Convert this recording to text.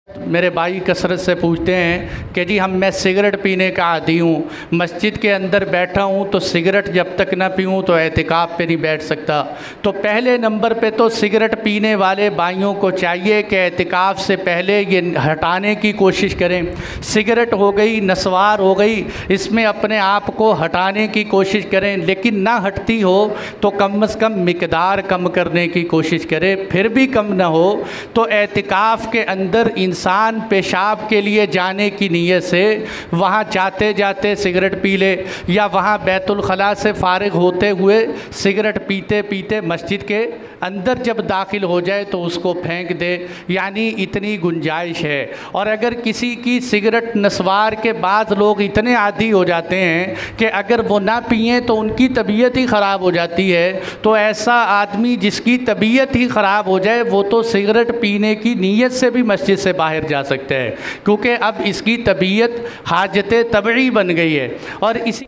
मेरे भाई कसरत से पूछते हैं कि जी मैं सिगरेट पीने का आदी हूँ, मस्जिद के अंदर बैठा हूँ तो सिगरेट जब तक ना पीऊँ तो एतिकाफ़ पे नहीं बैठ सकता। तो पहले नंबर पे तो सिगरेट पीने वाले भाइयों को चाहिए कि एतिकाफ़ से पहले ये हटाने की कोशिश करें। सिगरेट हो गई, नस्वार हो गई, इसमें अपने आप को हटाने की कोशिश करें, लेकिन ना हटती हो तो कम से कम मिकदार कम करने की कोशिश करें। फिर भी कम ना हो तो एतिकाफ़ के अंदर इंसान पेशाब के लिए जाने की नीयत से वहाँ जाते जाते सिगरेट पी ले, या वहाँ बैतुल खला से फारिग होते हुए सिगरेट पीते पीते मस्जिद के अंदर जब दाखिल हो जाए तो उसको फेंक दे, यानी इतनी गुंजाइश है। और अगर किसी की सिगरेट नस्वार के बाद लोग इतने आदी हो जाते हैं कि अगर वो ना पिएँ तो उनकी तबीयत ही ख़राब हो जाती है, तो ऐसा आदमी जिसकी तबीयत ही ख़राब हो जाए वो तो सिगरेट पीने की नीयत से भी मस्जिद से बाहर जा सकते हैं, क्योंकि अब इसकी तबीयत हाजत तबई बन गई है। और इसी